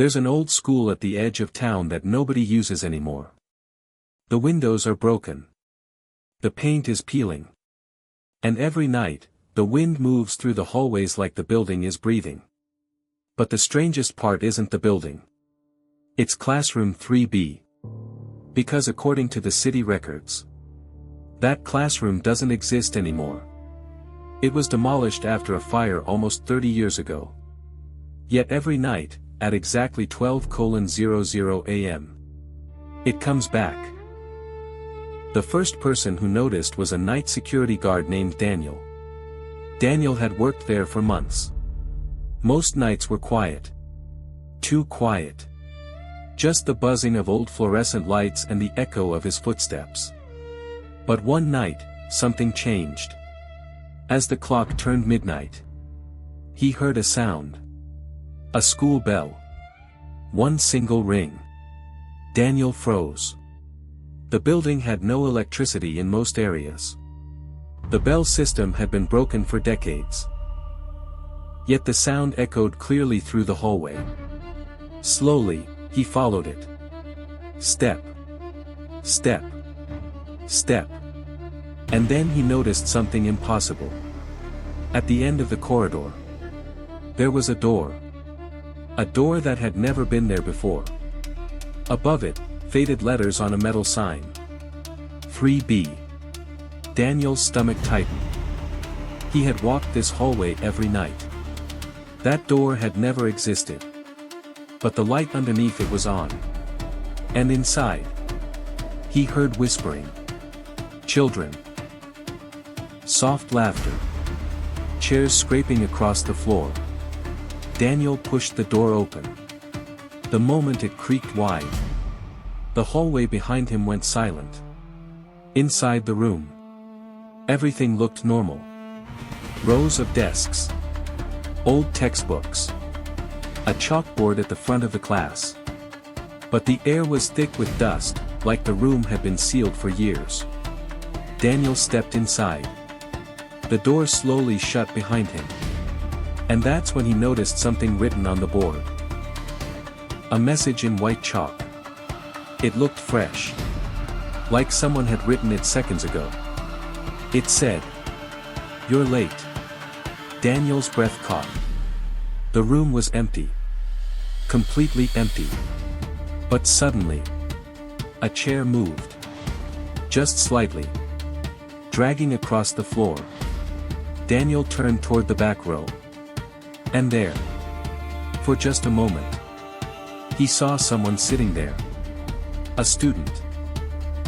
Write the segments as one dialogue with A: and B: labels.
A: There's an old school at the edge of town that nobody uses anymore. The windows are broken. The paint is peeling. And every night, the wind moves through the hallways like the building is breathing. But the strangest part isn't the building. It's classroom 3B. Because according to the city records, that classroom doesn't exist anymore. It was demolished after a fire almost 30 years ago. Yet every night, at exactly 12:00 a.m., it comes back. The first person who noticed was a night security guard named Daniel. Daniel had worked there for months. Most nights were quiet. Too quiet. Just the buzzing of old fluorescent lights and the echo of his footsteps. But one night, something changed. As the clock turned midnight, he heard a sound. A school bell. One single ring. Daniel froze. The building had no electricity in most areas. The bell system had been broken for decades. Yet the sound echoed clearly through the hallway. Slowly, he followed it. Step. Step. Step. And then he noticed something impossible. At the end of the corridor, there was a door. A door that had never been there before. Above it, faded letters on a metal sign. 3B. Daniel's stomach tightened. He had walked this hallway every night. That door had never existed. But the light underneath it was on. And inside, he heard whispering. Children. Soft laughter. Chairs scraping across the floor. Daniel pushed the door open. The moment it creaked wide, the hallway behind him went silent. Inside the room, everything looked normal. Rows of desks. Old textbooks. A chalkboard at the front of the class. But the air was thick with dust, like the room had been sealed for years. Daniel stepped inside. The door slowly shut behind him. And that's when he noticed something written on the board. A message in white chalk. It looked fresh. Like someone had written it seconds ago. It said, "You're late." Daniel's breath caught. The room was empty. Completely empty. But suddenly, a chair moved. Just slightly. Dragging across the floor. Daniel turned toward the back row. And there, for just a moment, he saw someone sitting there. A student.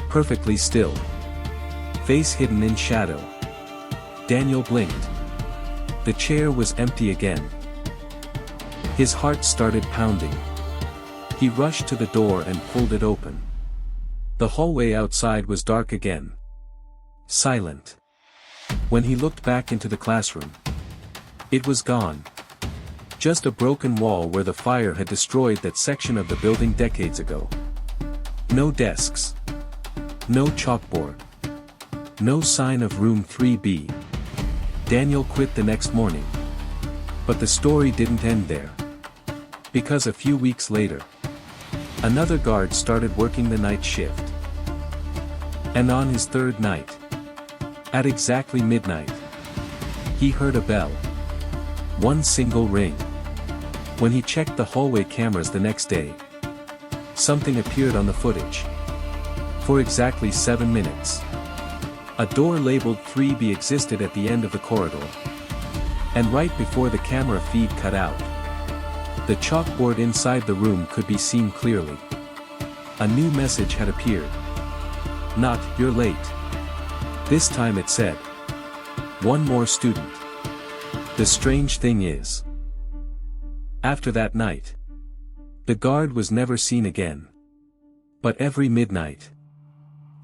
A: Perfectly still. Face hidden in shadow. Daniel blinked. The chair was empty again. His heart started pounding. He rushed to the door and pulled it open. The hallway outside was dark again. Silent. When he looked back into the classroom, it was gone. Just a broken wall where the fire had destroyed that section of the building decades ago. No desks. No chalkboard. No sign of room 3B. Daniel quit the next morning. But the story didn't end there. Because a few weeks later, another guard started working the night shift. And on his third night, at exactly midnight, he heard a bell. One single ring. When he checked the hallway cameras the next day, something appeared on the footage. For exactly 7 minutes, a door labeled 3B existed at the end of the corridor. And right before the camera feed cut out, the chalkboard inside the room could be seen clearly. A new message had appeared. Not, "You're late." This time it said, "One more student." The strange thing is, after that night, the guard was never seen again. But every midnight,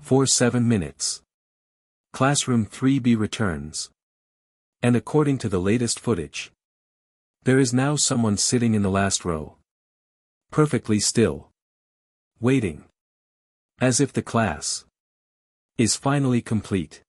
A: for 7 minutes, classroom 3B returns. And according to the latest footage, there is now someone sitting in the last row. Perfectly still. Waiting. As if the class is finally complete.